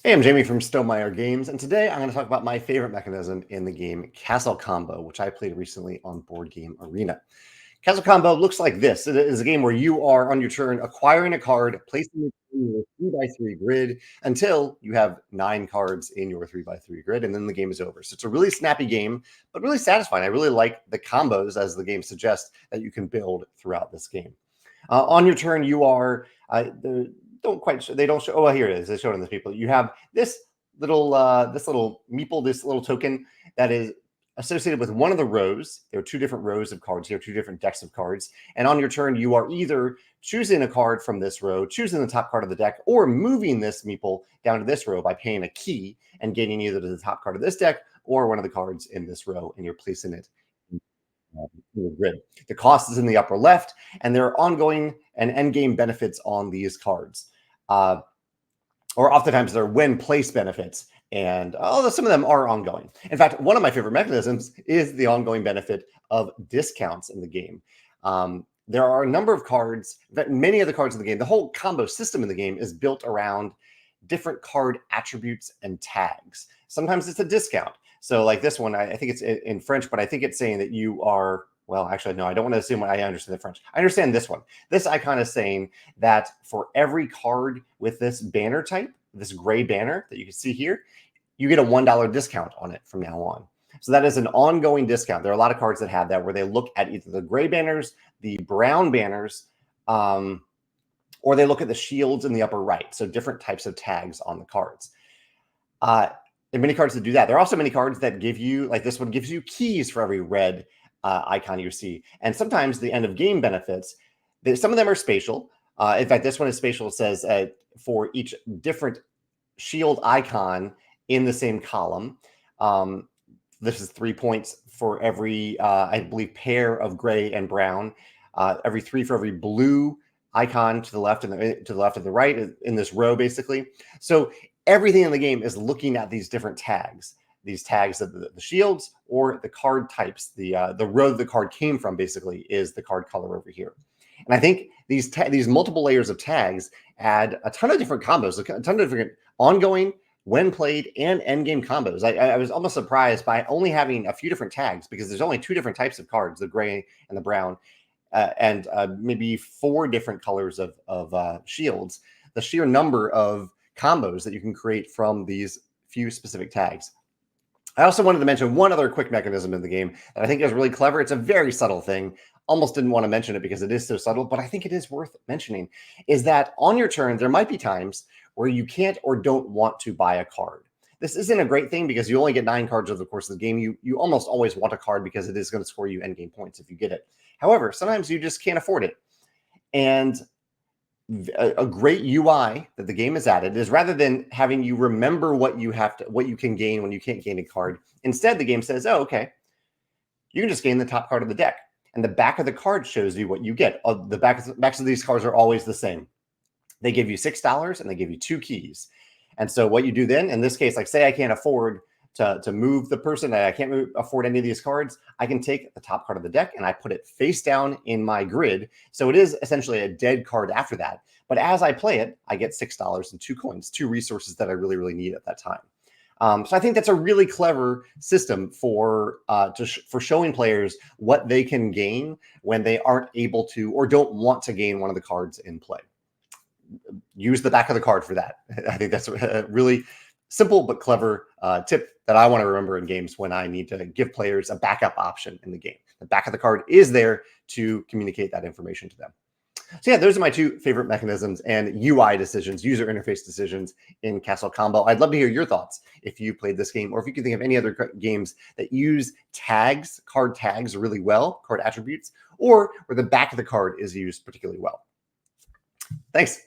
Hey, I'm Jamey from Stonemaier Games, and today I'm going to talk about my favorite mechanism in the game, Castle Combo, which I played recently on Board Game Arena. Castle Combo looks like this. It is a game where you are, on your turn, acquiring a card, placing it in your 3x3 grid until you have 9 cards in your 3x3 grid, and then the game is over. So it's a really snappy game, but really satisfying. I really like the combos, as the game suggests, that you can build throughout this game. On your turn, you are don't quite show, they don't show. Oh, well, here it is. They showed on this people. You have this little meeple, this little token that is associated with one of the rows. There are 2 different rows of cards here, 2 different decks of cards. And on your turn, you are either choosing a card from this row, choosing the top card of the deck, or moving this meeple down to this row by paying a key and gaining either the top card of this deck or one of the cards in this row, and you're placing it in the grid. The cost is in the upper left, and there are ongoing and end game benefits on these cards. Or oftentimes there are when place benefits, and although some of them are ongoing. In fact, one of my favorite mechanisms is the ongoing benefit of discounts in the game. There are a number of cards, that many of the cards in the game, the whole combo system in the game is built around different card attributes and tags. Sometimes it's a discount. So like this one, I think it's in French, but I think it's saying that you are, well, actually, no, I don't want to assume I understand the French. I understand this one. This icon is saying that for every card with this banner type, this gray banner that you can see here, you get a $1 discount on it from now on. So that is an ongoing discount. There are a lot of cards that have that, where they look at either the gray banners, the brown banners, or they look at the shields in the upper right. So different types of tags on the cards. There are many cards that do that. There are also many cards that give you, like this one, gives you keys for every red icon you see. And sometimes the end of game benefits, some of them are spatial. In fact, this one is spatial. It says for each different shield icon in the same column. This is 3 points for every, I believe, pair of gray and brown. Every 3 for every blue icon to the left and to the left and the right in this row, basically. So everything in the game is looking at these different tags. These tags of the shields or the card types. The row the card came from, basically, is the card color over here. And I think these multiple layers of tags add a ton of different combos, a ton of different ongoing, when played, and end game combos. I was almost surprised by only having a few different tags, because there's only 2 different types of cards, the gray and the brown, and maybe 4 different colors of shields. The sheer number of combos that you can create from these few specific tags. I also wanted to mention one other quick mechanism in the game that I think is really clever. It's a very subtle thing. Almost didn't want to mention it because it is so subtle, but I think it is worth mentioning, is that on your turn, there might be times where you can't or don't want to buy a card. This isn't a great thing because you only get 9 cards over the course of the game. You almost always want a card because it is going to score you endgame points if you get it. However, sometimes you just can't afford it. And a great UI that the game has added is, rather than having you remember what you can gain when you can't gain a card, instead the game says, oh, okay, you can just gain the top card of the deck, and the back of the card shows you what you get. The backs of these cards are always the same. They give you $6 and they give you 2 keys. And so what you do then, in this case, like say I can't afford to move the person, I can't afford any of these cards, I can take the top card of the deck and I put it face down in my grid. So it is essentially a dead card after that. But as I play it, I get $6 and 2 coins, 2 resources that I really, really need at that time. So I think that's a really clever system for showing players what they can gain when they aren't able to or don't want to gain one of the cards in play. Use the back of the card for that. I think that's a really simple but clever tip that I want to remember in games when I need to give players a backup option in the game. The back of the card is there to communicate that information to them. So yeah, those are my 2 favorite mechanisms and UI decisions, user interface decisions in Castle Combo. I'd love to hear your thoughts if you played this game, or if you can think of any other games that use tags, card tags really well, card attributes, or where the back of the card is used particularly well. Thanks.